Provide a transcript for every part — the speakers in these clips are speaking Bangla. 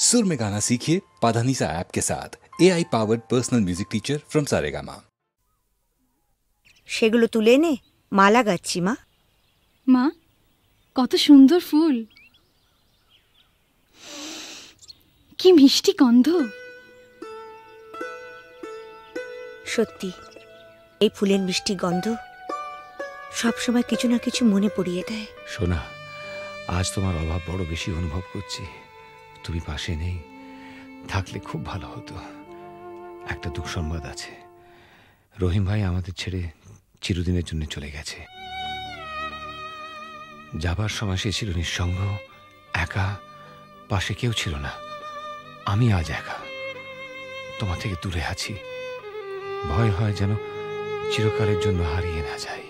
सुर में गाना सीखिए पाधानीसा ऐप के साथ। AI powered personal music teacher from Saregama. সেগুলো তুলে নে, মালা গাচ্ছি মা। মা, কত সুন্দর ফুল, কি মিষ্টি গন্ধ। সত্যি এই ফুলের মিষ্টি গন্ধ সবসময় কিছু না কিছু মনে পড়িয়ে দেয়। সোনা, আজ তোমার অভাব বড় বেশি অনুভব করছি। তুমি পাশে নেই, থাকলে খুব ভালো হতো। একটা দুঃসংবাদ আছে, রহিম ভাই আমাদের ছেড়ে চিরদিনের জন্য চলে গেছে। যাবার সময় সে ছিল নিঃসঙ্গ, একা, পাশে কেউ ছিল না। আমি আজ একা, তোমার থেকে দূরে আছি। ভয় হয় যেন চিরকালের জন্য হারিয়ে না যাই।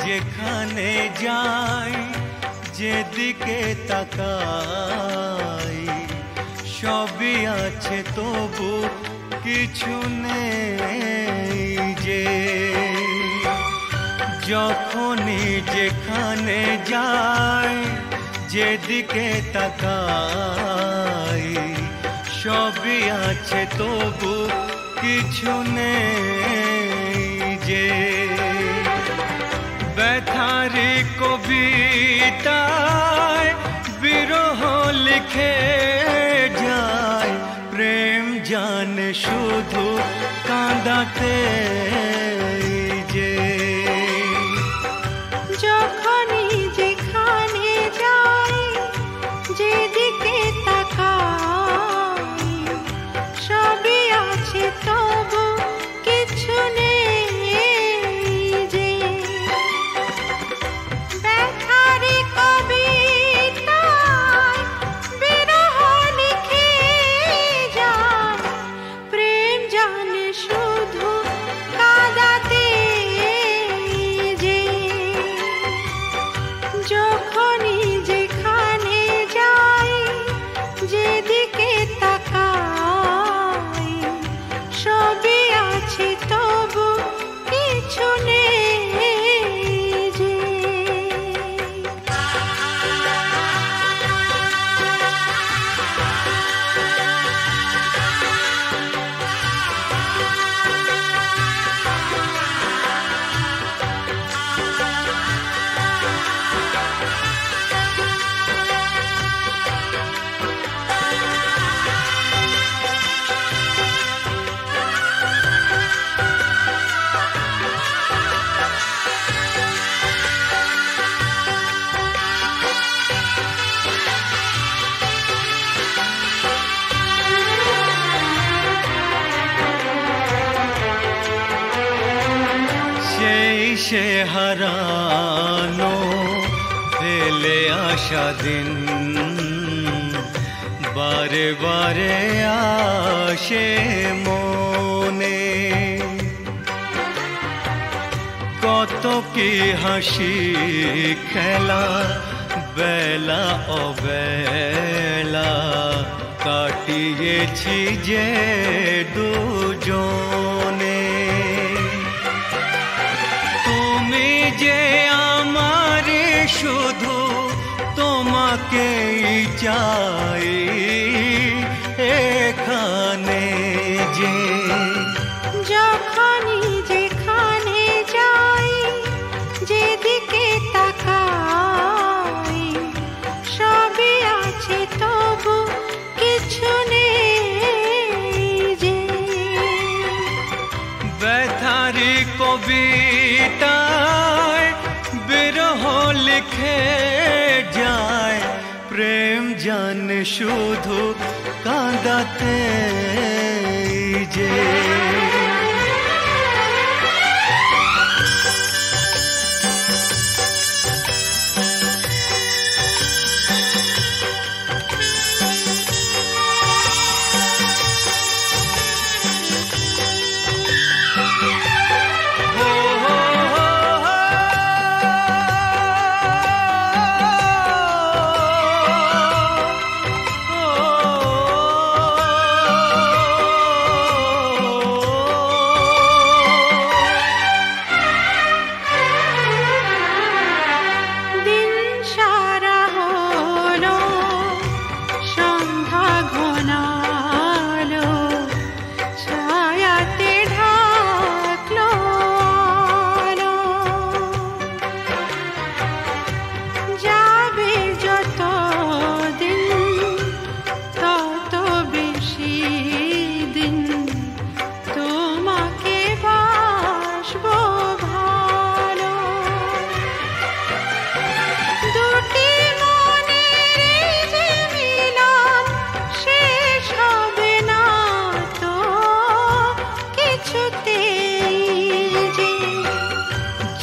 যেখানে যাই, যেদিকে তাকাই, সবই আছে তবু কিছু নেই যে। যখনই যেখানে যাই, যেদিকে তাকাই, সবই আছে তবু কিছু নেই যে। ব্যথারি কবিতায় বিরহ লিখে যায়, প্রেম জানে শুধু কাঁদাতে যে। যখনই যেখানে যাই, যেদিকে তাকাই, সবই আছে তবু কিছু নেই। সে হারানো ফেলে আসা দিন বারে বারে আসে মনে। কত কি হাসি খেলা বেলা অবেলা কাটিয়েছি যে দুজনে। তুমি যে আমার শুধু তোমাকেই চাই এখানে যে। যখনই যেখানে যাই, যেদিকে তাকাই, সবই আছে তবু কিছু নেই যে। ব্যথারি কবিতায় বিরহ লিখে যায় প্রেম জানে শুধু কাঁদাতে যে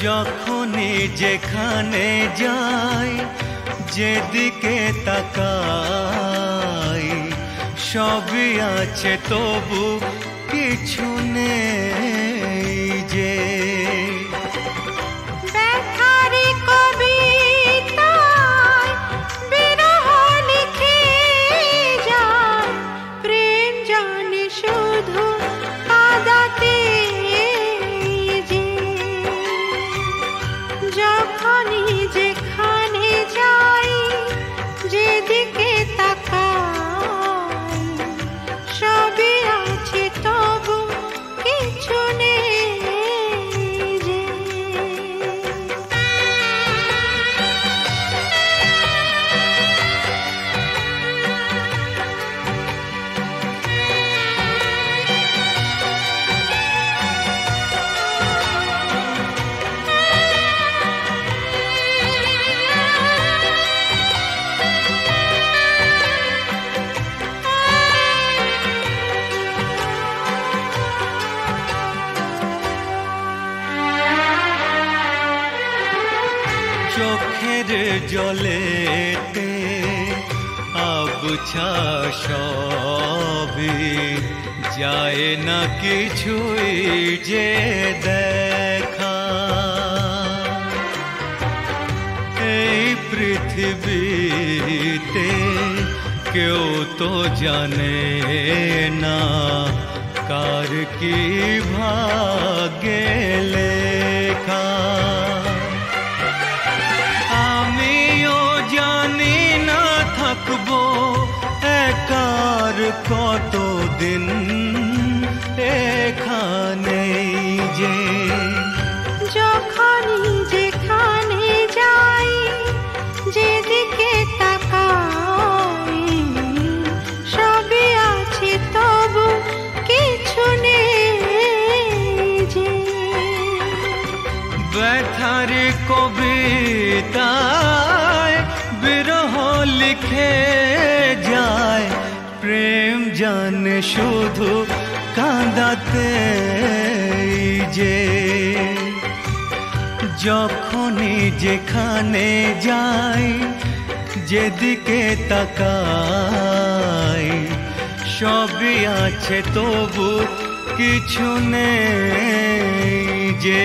যখনই যেখানে যাই যেদিকে তাকাই সবই আছে তবু কিছু নেই যে ব্যথারি কবিতায় বিরহ লিখে যায় প্রেম জানে শুধু কাঁদাতে যে যখনই যেখানে যাই যেদিকে তাকাই সবই আছে তবু কিছু নেই যে চোখের জলেতে আবছা সবই যায় না কিছুই যে দেখা এই পৃথিবীতে কেউ তো জানে না কার কি ভাগ্যে লেখা আমিও জানি না থাকবো একার কতদিন এখানে যে যখনই যেখানে যাই যেদিকে তাকাই সবই আছে তবু কিছু নেই যে ব্যথারি কবিতায় বিরহ লিখে যায় প্রেম জানে শুধু কাঁদাতে যে যখনই যেখানে যাই যেদিকে তাকাই সবই আছে তবু কিছু নেই যে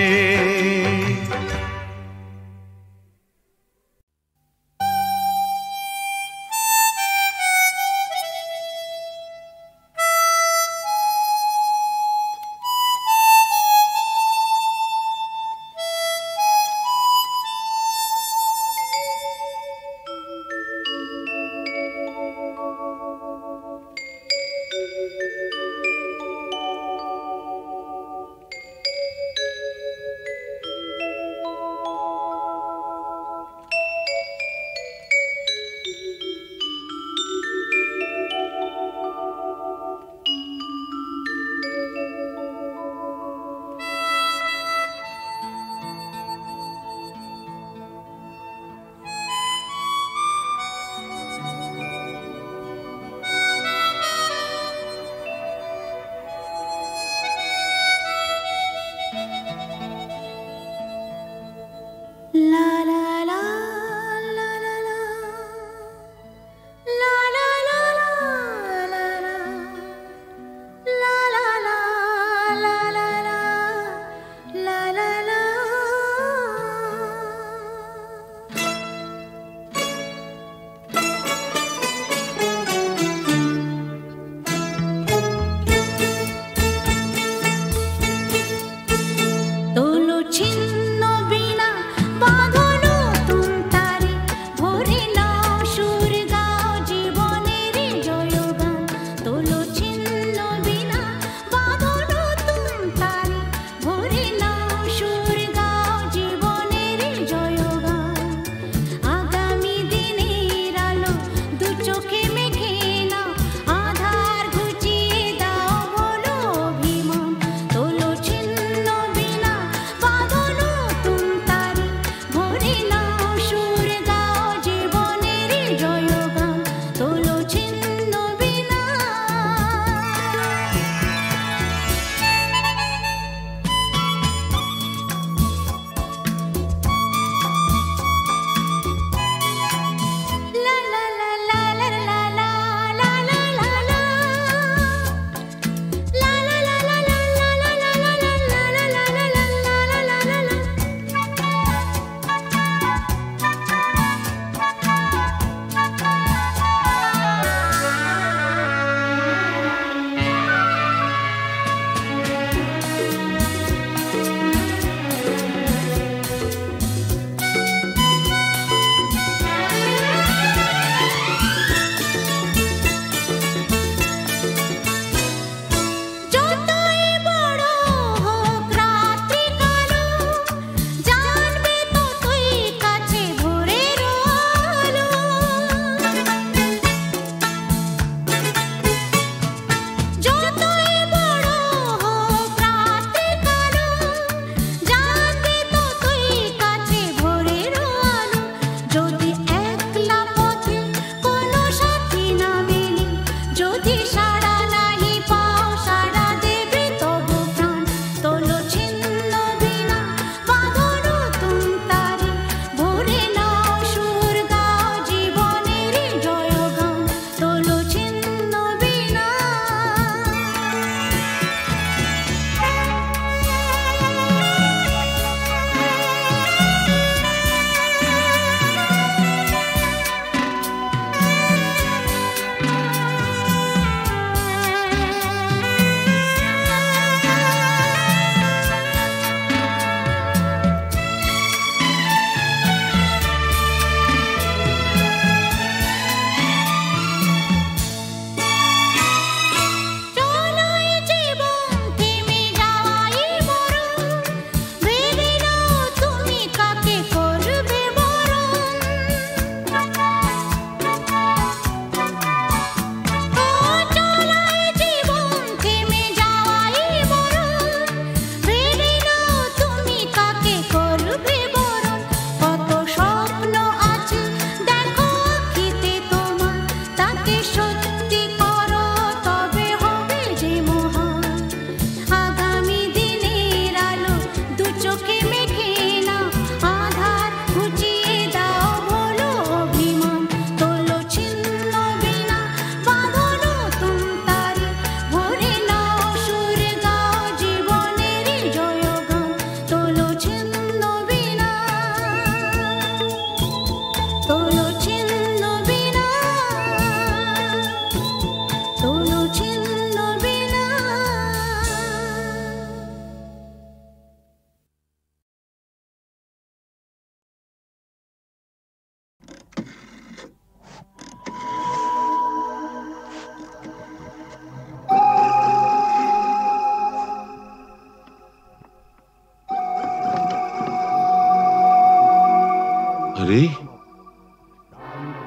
अरे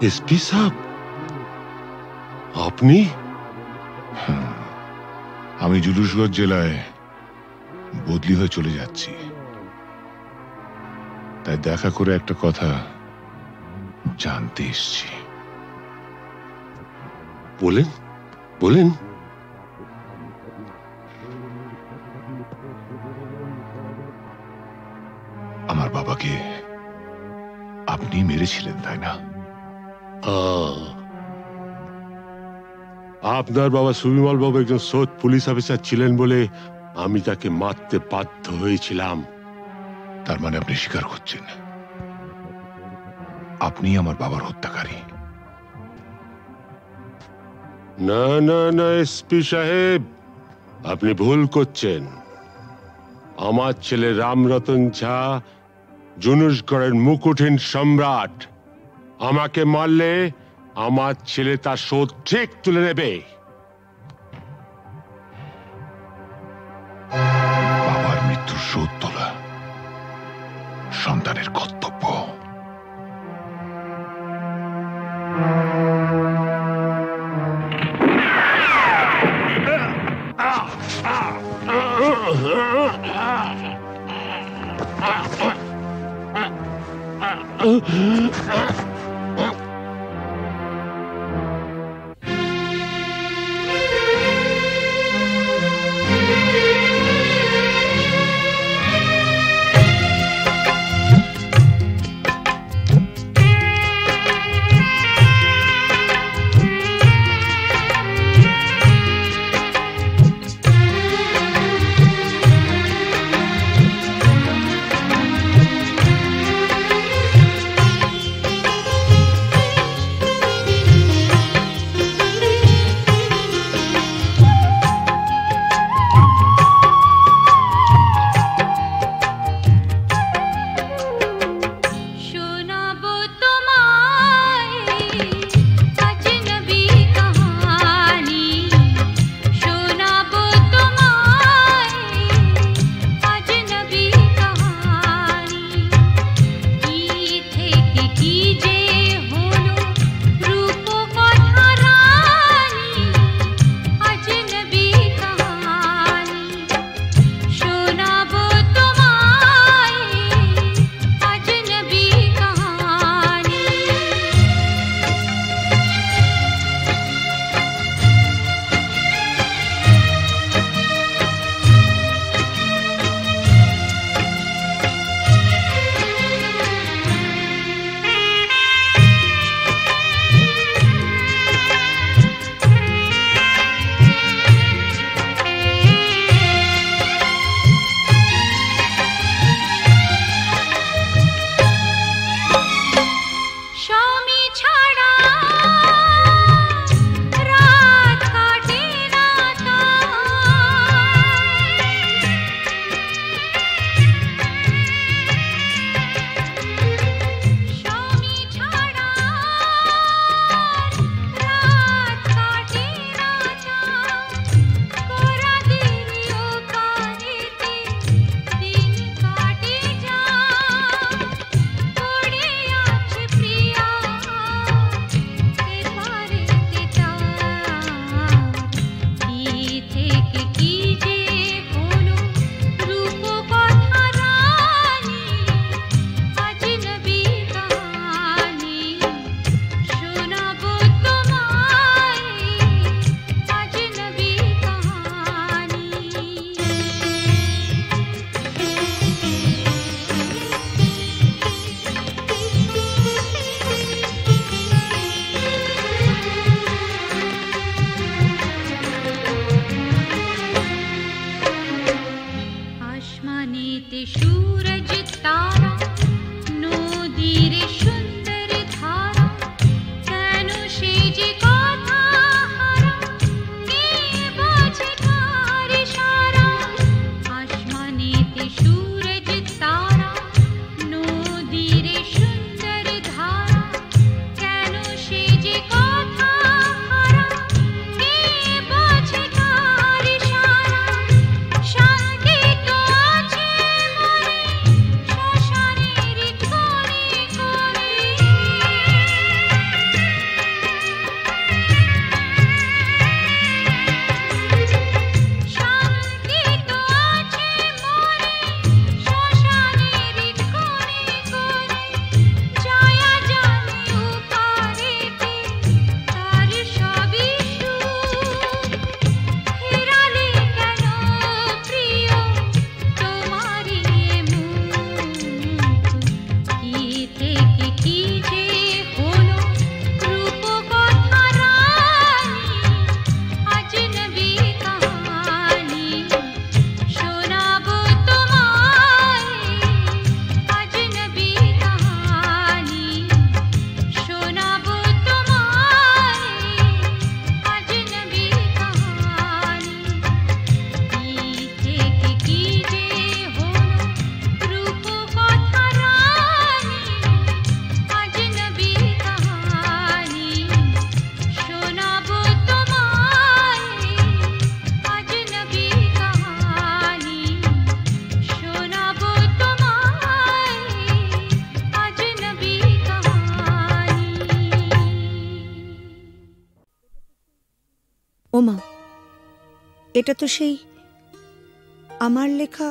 एसपी साहब আপনি আমি জুলুসগঞ্জ জেলায় বদলি হয়ে চলে যাচ্ছি তাই দেখা করে একটা কথা জানতে এসেছি বলেন বলেন আমার বাবাকে আপনি মেরেছিলেন তাই না আপনার বাবা সুবিমল বাবু একজন সৎ পুলিশ অফিসার ছিলেন বলে আমি তাকে মারতে বাধ্য হয়েছিলাম। তার মানে আপনি স্বীকার করছেন আপনি আমার বাবার হত্যাকারী? না না না এসপি সাহেব, আপনি ভুল করছেন। আমার ছেলে রামরতন ঝা জুনুসগড়ের মুকুটহীন সম্রাট। আমাকে মারলে আমার ছেলে তার শোধ ঠিক তুলে নেবে। বাবার মৃত্যুর শোধ তোলা সন্তানের কর্তব্য। শান্তি তো আছে মনে, ওমা, এটা তো সেই আমার লেখা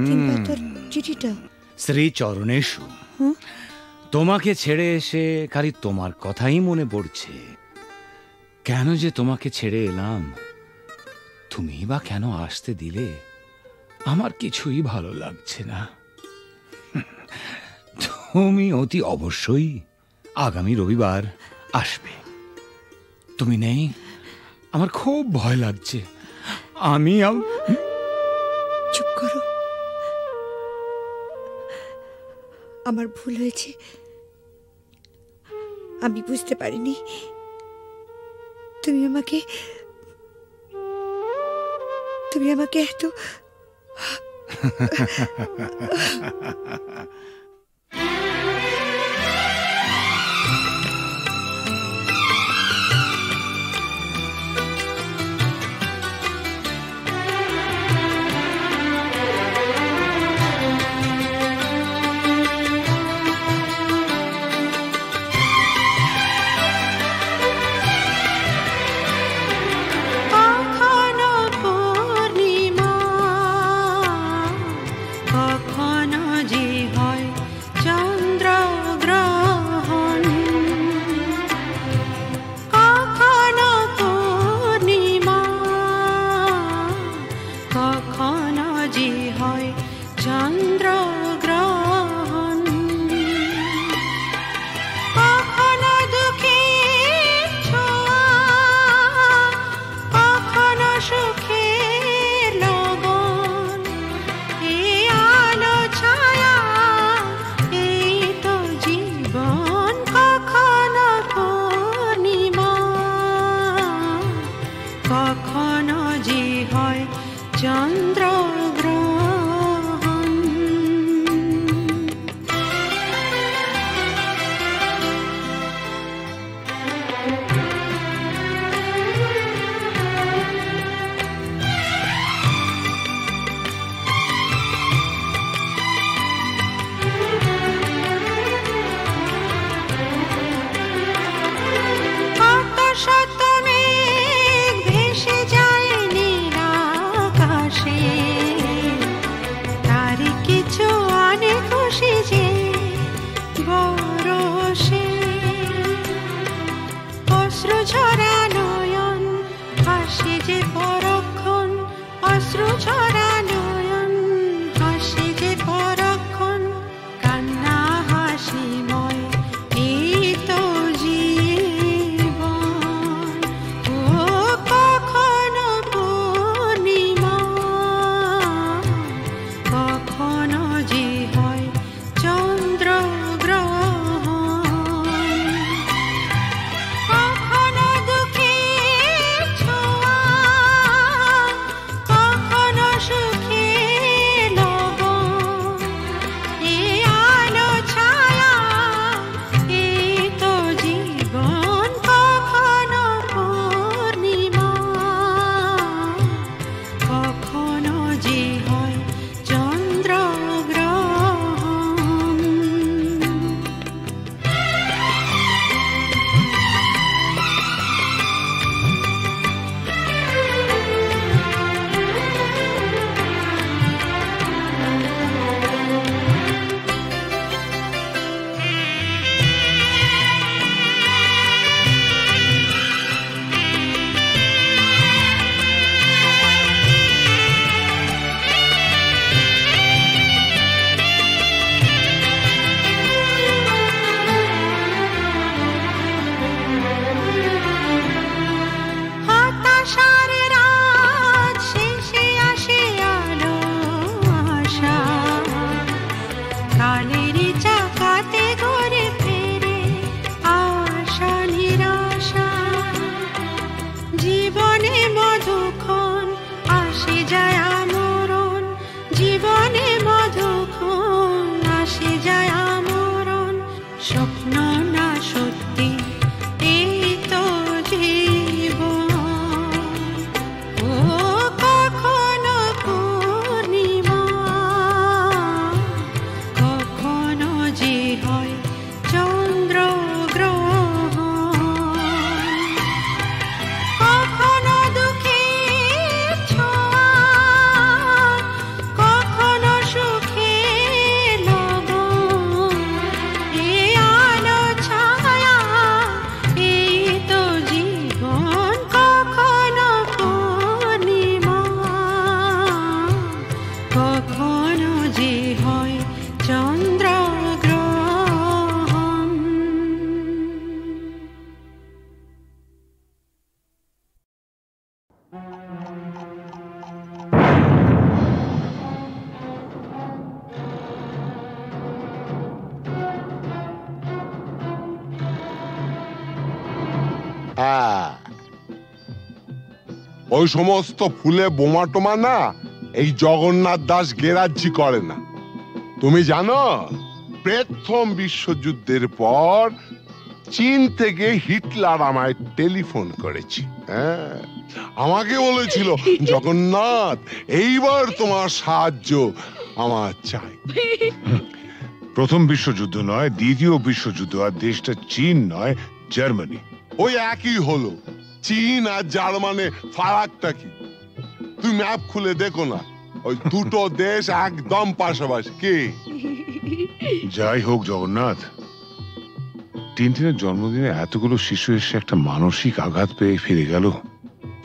3 পাতার চিঠিটা। শ্রী চরণেশু, তোমাকে ছেড়ে এসে খালি তোমার কথাই মনে পড়ছে। কেন যে তোমাকে ছেড়ে এলাম, তুমি বা কেন আসতে দিলে, আমার কিছুই ভালো লাগছে না। তুমি অতি অবশ্যই আগামী রবিবার আসবে। তুমি নেই, আমার খুব ভয় লাগছে। আমি চুপ করো, আমার ভুল হয়েছে। আমি বুঝতে পারিনি তুমি আমাকে এত শত মেঘ ভেসে যায় নীল আকাশে। ওই সমস্ত ফুলে বোমা টোমা না এই জগন্নাথ দাস গেরাজ্জি করে না। তুমি জানো প্রথম বিশ্বযুদ্ধের পর চীন থেকে হিটলার আমায় টেলিফোন করেছি। হ্যাঁ, আমাকে বলেছিল জগন্নাথ এইবার তোমার সাহায্য আমার চাই। প্রথম বিশ্বযুদ্ধ নয়, দ্বিতীয় বিশ্বযুদ্ধ, আর দেশটা চীন নয়, জার্মানি। ওই একই হলো। চীন আর জার্মানে ফারাকটা কি? তুমি ম্যাপ খুলে দেখো না, ওই দুটো দেশ একদম পাশাপাশি। কি যাই হোক জগন্নাথ, টিনটিনের জন্মদিনে এতগুলো শিশু এসে একটা মানসিক আঘাত পেয়ে ফিরে গেল,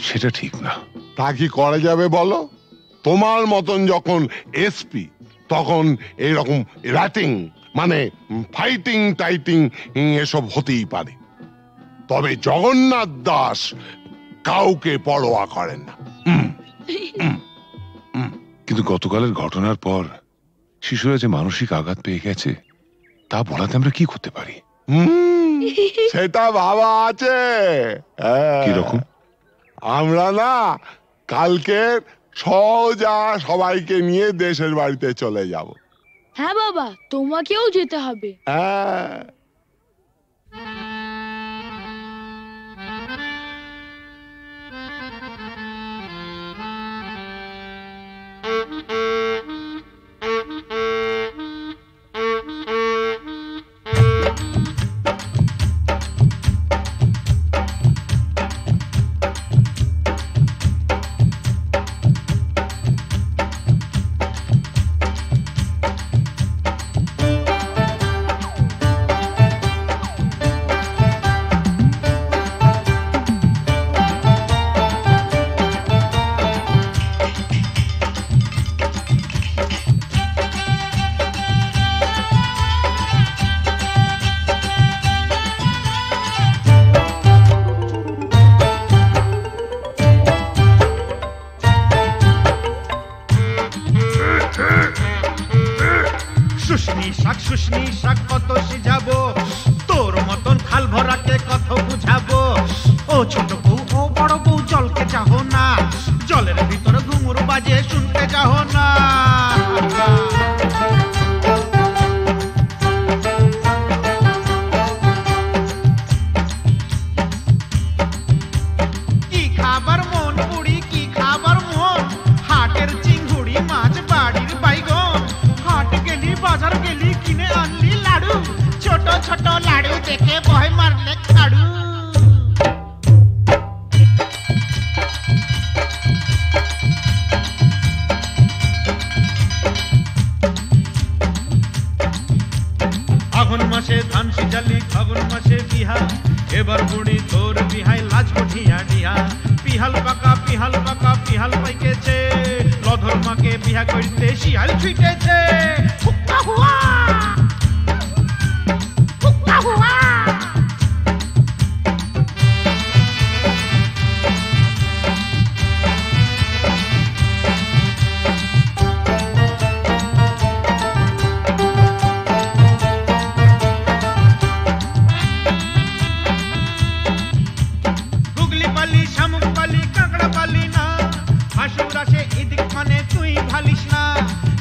সেটা ঠিক না। তা কি করা যাবে বলো? তোমার মতন যখন এসপি তখন এইরকম র্যাটিং মানে ফাইটিং টাইটিং এসব হতেই পারে, তবে জগন্নাথ দাস কাউকে পরোয়া করেন না। কিন্তু গতকালের ঘটনার পর শিশুরা যে মানসিক আঘাত পেয়ে গেছে তা বলাতে আমরা কি করতে পারি? সেটা ভাবা আছে। কিরকম? আমরা না কালকে সোজা সবাইকে নিয়ে দেশের বাড়িতে চলে যাব। হ্যাঁ বাবা, তোমাকেও যেতে হবে। হ্যাঁ, শুশনি শাক কত সিজাবো, তোর মতন খাল ভরাকে কত বুঝাবো। ও ছোট বউ ও বড় বউ জলকে চাহো না, জলের ভিতরে ঘুঙুর বাজে শুনতে চাহো না। কি খাবার মন বুড়ি, কি খাবার মন, হাটের চিংড়ি মাছ বাড়ির বাইগন, হাট গেলি বাজার গেলি কিনে আনলি লাড়ু, ছোট ছোট লাড়ু দেখে ভয় মারলে খাড়ু। আগুন মাসে ধান সিজালি, ফাগুন মাসে বিহা, এবার বুড়ি তোর বিহাই লাজ কঠিয়া ডিহা। পিহাল পাকা পিহাল পাকা পিহাল পাইকেছে, লধর মাকে বিহা করতে শিয়াল ছুটেছে। হুক্কা হুয়া হুক্কা হুয়া। গুগলি পালি শামুক পালি কাঁকড়া পালি না, হাসুর আসে এদিক মানে তুই ভালিস না।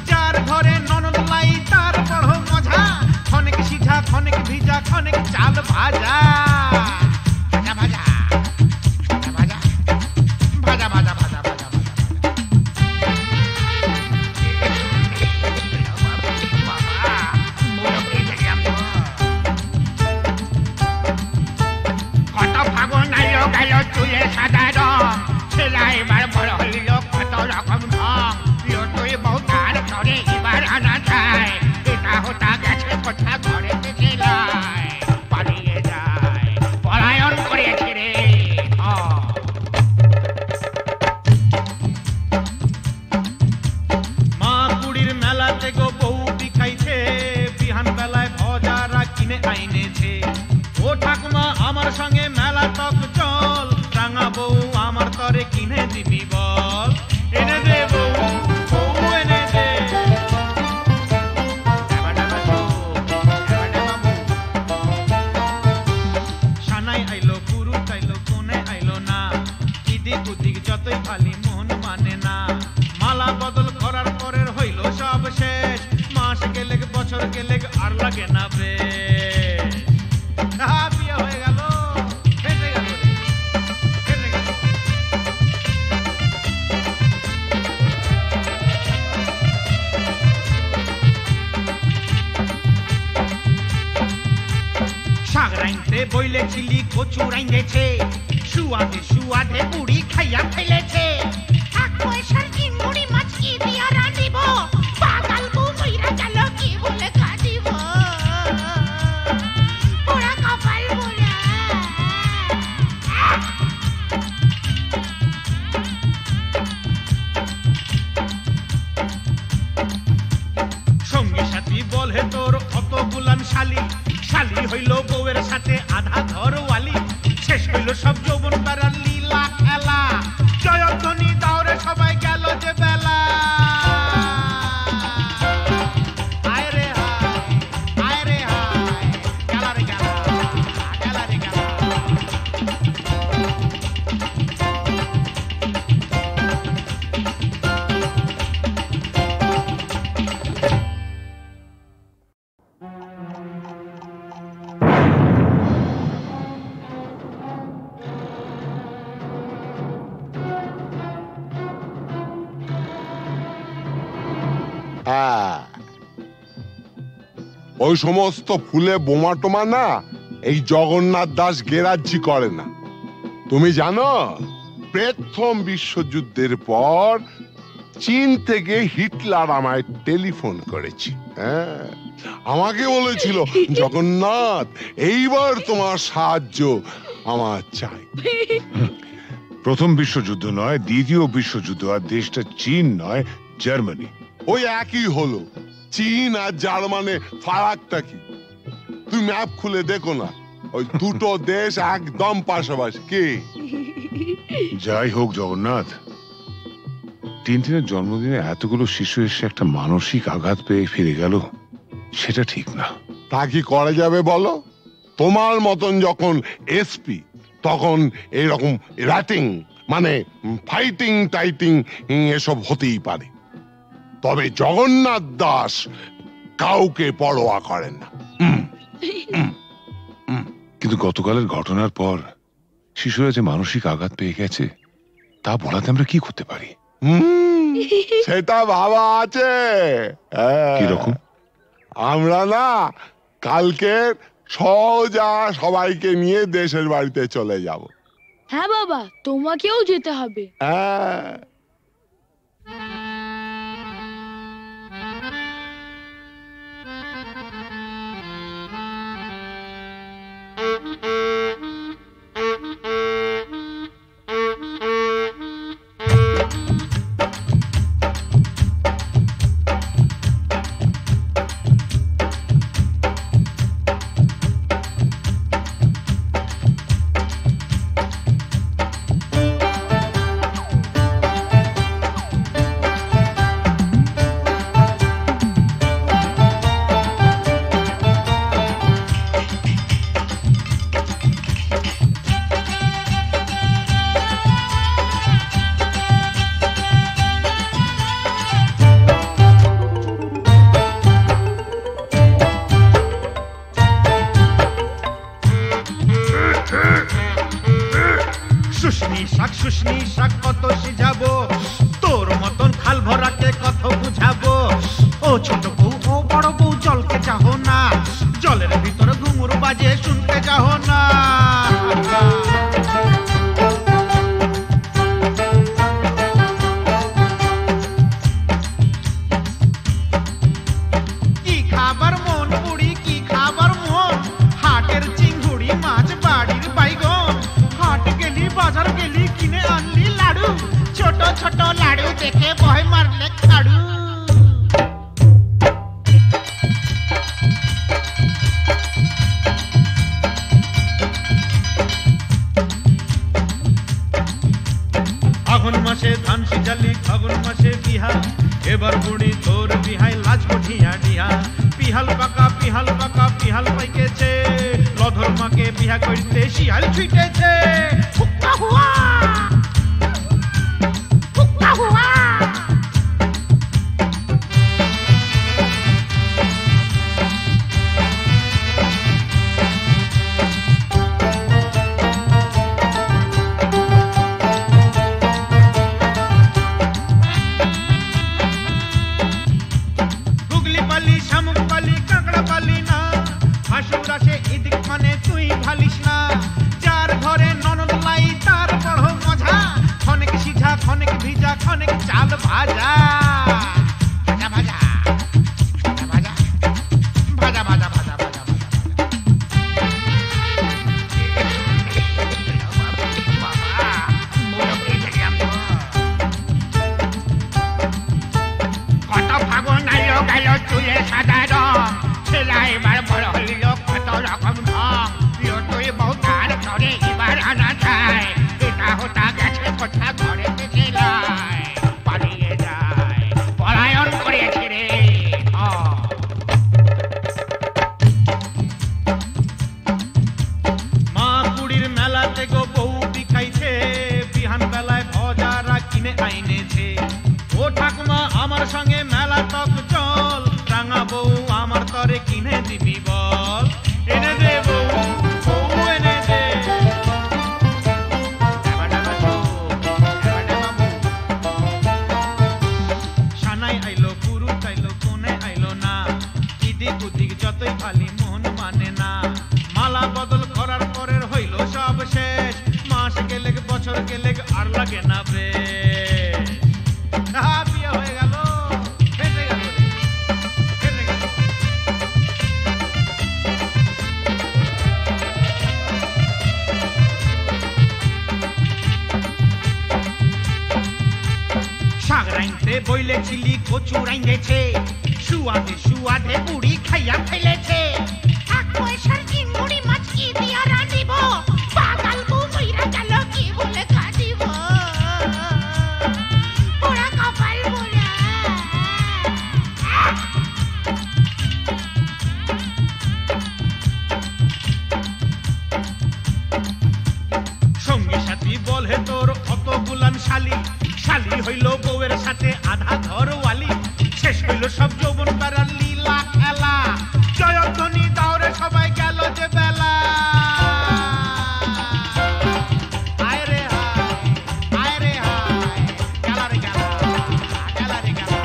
যার ঘরে ননদ লাই তার বড় মজা, খনেক সিঝা খনেক ভিজা খনেক চাল ভাজা। ভাজা ভাজা ভাজা ভাজা ভাজা ভাজা ভাজা ভাজা। কত ফাগুন আইলো গেল চুলে সাদা রং, ছেলা এবার বড় হইল কত রকম ঢং। তুই বউ তার ঘরে এবার আনা যায়, এটা হোটা গেছে কোথা ঘরে থেকে লাই পালিয়ে যায়, পলায়ন করেছে রে। মা কুড়ির মেলাতে গো বউ বিখাইছে, বিহান বেলায় ভজারা কিনে আইনেছে। ও ঠাকুমা আমার সঙ্গে মেলা তক চল, রাঙা বউ আমার তরে কিনে দিবি বল। এনে দে বউ বউ এনে দে। সানাই আইলো পুরুষ আইলো কোনে আইলো না, ইদিক উদিক যতই রাতে বইলেছিলি কচু রাইঁধেছে, সুয়াদে সুয়াদে বুড়ি খাইয়া ফেলেছে। এক পয়সার চিংড়ি মাছ কি দিয়া রাঁধিব, পাগাল বউ মইরা গেল কি বলে কাঁদিব। পোড়া কপাল পোড়া। সঙ্গী সাথী বলে তোর অত গুলাম শালি, শালি হইল বউয়ের সাথে আধা ঘরওয়ালি। শেষ হইল সব যৌবন বেড়ার লীলা খেলা, জয়ধ্বনি দাওরে সবাই গেল যে বেলা। আয় রে হায়, আয় রে হায়, গেলা রে গেলা, গেলা রে গেলা। ওই সমস্ত ফুলে বোমা টোমা না এই জগন্নাথ দাস গেরাজ্জি করে না। তুমি জানো প্রথম বিশ্বযুদ্ধের পর চীন থেকে হিটলার আমায় টেলিফোন করেছি। হ্যাঁ, আমাকে বলেছিল জগন্নাথ এইবার তোমার সাহায্য আমার চাই। প্রথম বিশ্বযুদ্ধ নয়, দ্বিতীয় বিশ্বযুদ্ধ, আর দেশটা চীন নয়, জার্মানি। ওই একই হলো। চীন আর জার্মানে ফারাকটা কি? তুমি ম্যাপ খুলে দেখো না, ওই দুটো দেশ একদম পাশাপাশি। কি যাই হোক জগন্নাথ, টিনটিনের জন্মদিনে এতগুলো শিশু এসে একটা মানসিক আঘাত পেয়ে ফিরে গেল, সেটা ঠিক না। তা কি করা যাবে বলো? তোমার মতন যখন এসপি তখন এরকম র্যাটিং মানে ফাইটিং টাইটিং এসব হতেই পারে, তবে জগন্নাথ দাস কাউকে পরোয়া করেন না। কিন্তু গতকালের ঘটনার পর শিশুরা যে মানসিক আঘাত পেয়ে গেছে তা বলাতে আমরা কি করতে পারি? সেটা ভাবা আছে। কিরকম? আমরা না কালকে সোজা সবাইকে নিয়ে দেশের বাড়িতে চলে যাব। হ্যাঁ বাবা, তোমাকেও যেতে হবে। হ্যাঁ, শুষ্নি শাক কত সিঝাবো, তোর মতন খাল ভরাকে কত বুঝাবো। ও ছোট বউ, ও বড় বউ, জলকে চাহো না, জলের ভিতরে ঘুঙুর বাজে শুনতে চাহো না। কি খাবার মন বুড়ি, কি খাবার মন, হাটের চিংড়ি মাছ, বাড়ির বাইগন। হাট গেলি, বাজার গেলি, কিনে আনলি লাড়ু, ছোট ছোট লাড়ু দেখে ভয় মারলে খাড়ু। আগুন মাসে ধান সিজালি, ফাগুন মাসে বিহা, এবার বুড়ি তোর বিহাই লাজ কঠিয়া ডিহা। পিহাল পাকা, পিহাল পাকা, পিহাল পাইকেছে, লধর মাকে বিহা করতে শিয়াল ছুটেছে। হুক্কা হুয়া, হুক্কা হুয়া। হুগলি পালি, শামুক পালি, কাঁকড়া পালি না, হাসুর আসে এদিক মানে তুই ভালিস না যার ঘরে ননদ লাই তার বড় মজা খনেক সিঝা খনেক ভিজা খনেক চাল ভাজা ভাজা ভাজা ভাজা ভাজা ভাজা ভাজা ভাজা কত ফাগুন আইলো গেল চুলে সাদা রং ছেলা এবার বড় হইল কত রকম ঢং তুই বউ তার ঘরে এবার আনা যায় এটা হতা গেছে কোথা ঘরে লাই পালিয়ে যায় পলায়ন করেছে রে মা কুড়ির মেলাতে গো বউ বিখাইছে বিহান বেলায় ভজারা কিনে আইনেছে ও ঠাকুমা আমার সঙ্গে মেলা তক চল রাঙা বউ আমার তরে কিনে দিবি বল এনে দে বউ বউ এনে দে সানাই আইলো পুরু আইলো কোনে আইলো না ইদিক উদিক যতই খালি মন মানে না মালা বদল করার পরের হইল সব শেষ মাস গেলে বছর গেলে আর লাগে না বেশ বিয়ে হয়ে গেল ফেসে গেল ফেসে গেল শাক রাইতে বইলেছিলি কচু রাইঁদেছে সুয়াদে সুয়াদে বুড়ি খাইয়া ফেলেছে এক পয়সার চিংড়ি মাছ কি দিয়া রাঁধিব পাগাল বউ মইরা গেল কি বলে কাঁদিব পোড়া কপাল পোড়া সঙ্গী সাথী বলে তোর অত গুলান শালি শালি হইল বউয়ের সাথে আধা ঘরওয়ালি শেষ হইল সব যৌবন তারার লীলা খেলা জয়ধ্বনি দাওরে সবাই গেল যে বেলা আয় রে হায় গেলা রে গেলা গেলা রে গেলা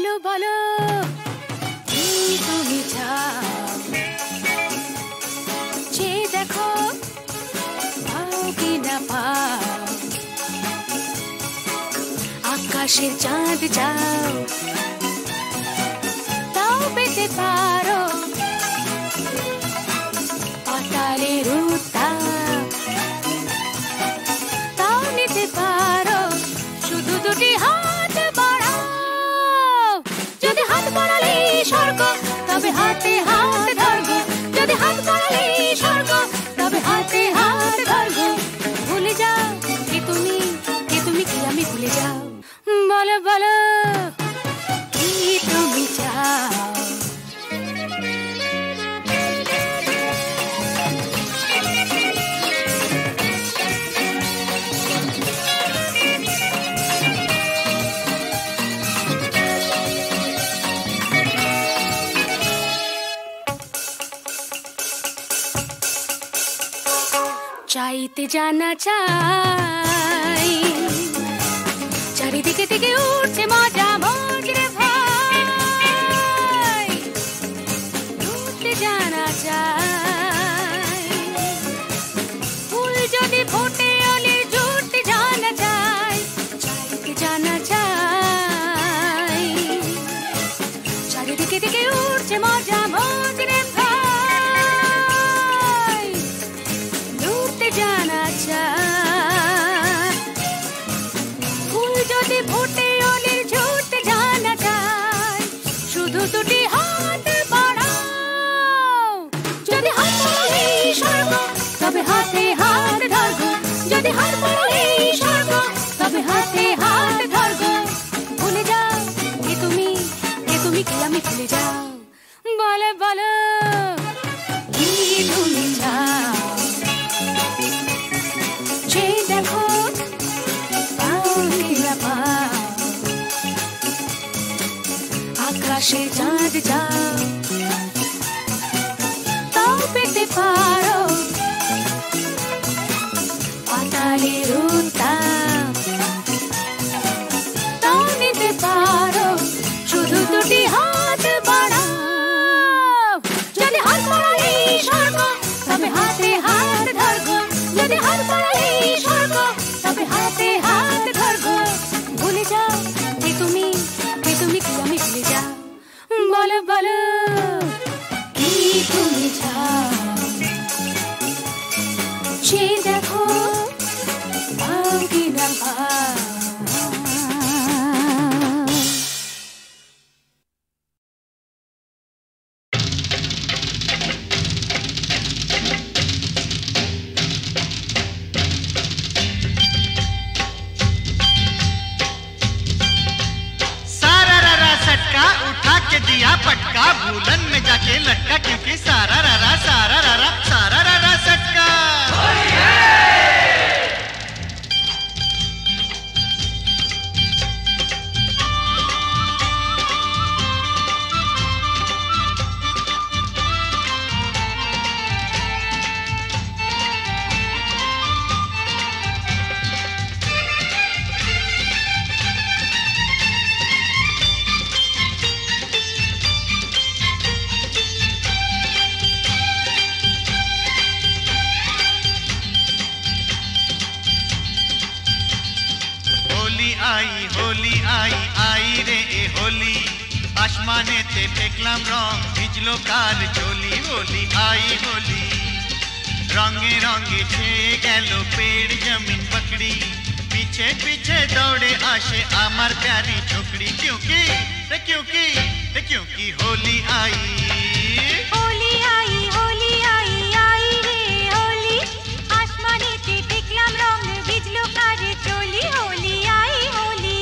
বলো বলো কি তুমি চাও, যে দেখো পাও কি না পাও, আকাশের চাঁদ যাও তাও পেতে পারো, পাতালের উত্তাপ তাও নিতে পারো, শুধু দুটি হাত বাড়াও। যদি হাত বাড়ালে স্বর্গ তবে হাতে হাত ধরবো, যদি হাত বাড়ালে স্বর্গ তবে হাতে হাত ধরবো। ভুলে যাও কে তুমি কি আমি ভুলে যাও, বলো বলো কি তুমি চাও। চাইতে জানা চাই, চারিদিকে থেকে উঠছে মজা মজরে ভাই, উঠতে জানা চাই, ফুল যদি ফোটে অলির জুটতে জানা চাই, চাইতে জানা চাই, চারিদিকে থেকে উঠছে মজা মজরে ভাই, উঠতে জানা চাই, ফুল যদি ফোটে অলির ঝুটতে জানা চাই, শুধু দুটি হাত বাড়াও। যদি হাত বাড়ালে স্বর্গ তবে হাতে হাত ধরবো, যদি হাত বাড়ালে স্বর্গ তবে হাতে হাত ধরবো। ভুলে যাও কে তুমি কি আমি ভুলে যাও, বলো বলো কি তুমি চাও, যে দেখো পাও কি না পাও, আকাশে চাঁদ যাও তাও পেতে পারো, পাতালের উত্তাপ তাও নিতে পারো, শুধু দুটি হাত বাড়াও। যদি হাত বাড়ালে স্বর্গ তবে হাতে হাত ধরবো, যদি হাত বাড়ালে স্বর্গ তবে হাতে হাত ধরবো। ভুলে যাও কে তুমি কি আমি ভুলে যাও, বলো বলো কি তুমি চাও, যে দেখো পাও কি না পাও। दिया पटका भूलन में जाके लटका, क्योंकि सारा ररा सटका। होली आई आई रे ए होली, आसमाने ते फेकलाम रंग भिजलो कार चोली। होली आई होली, रंगे रंगे छेए गेलो पेड़ जमीन पकड़ी, पीछे पीछे दौड़े आशे आमार प्यारी छोकरी। क्योंकि होली आई होली आई होली आई आई रे होली, आसमाने ते फेकलाम रंग भिजलो कार चोली। होली आई होली,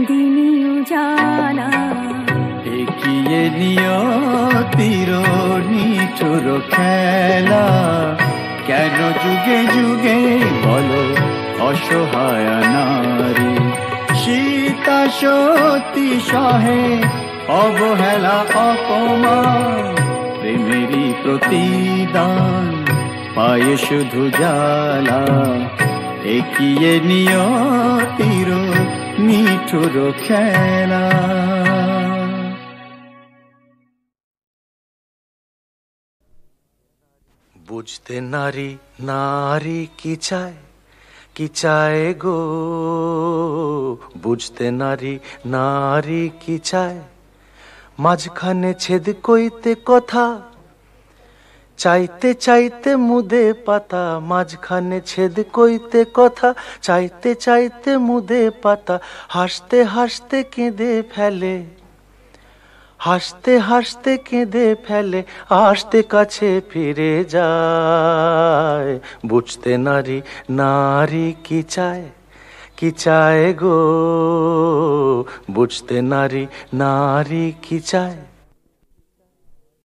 চাঁদিনী উজালা এগিয়ে নিয়তির নিঠুর খেলা কেন যুগে যুগে বলো অসহায় নারী সীতা সতী সহে অবহেলা অপমান প্রেমেরই প্রতিদান পায়ে শুধু জ্বালা এগিয়ে নিয়তির নিঠুর খেলা। বুঝতে নারী নারী কি চায় গো, বুঝতে নারী নারী কি চায়, মাঝখানে ছেদ কইতে কথা, চাইতে চাইতে মুদে পাতা, মাঝখানে ছেদ কইতে কথা, চাইতে চাইতে মুদে পাতা, হাসতে হাসতে কেঁদে ফেলে, হাসতে হাসতে কেঁদে ফেলে, আসতে কাছে ফিরে যায়। বুঝতে নারী নারী কি চায় গো, বুঝতে নারী নারী কি চায়।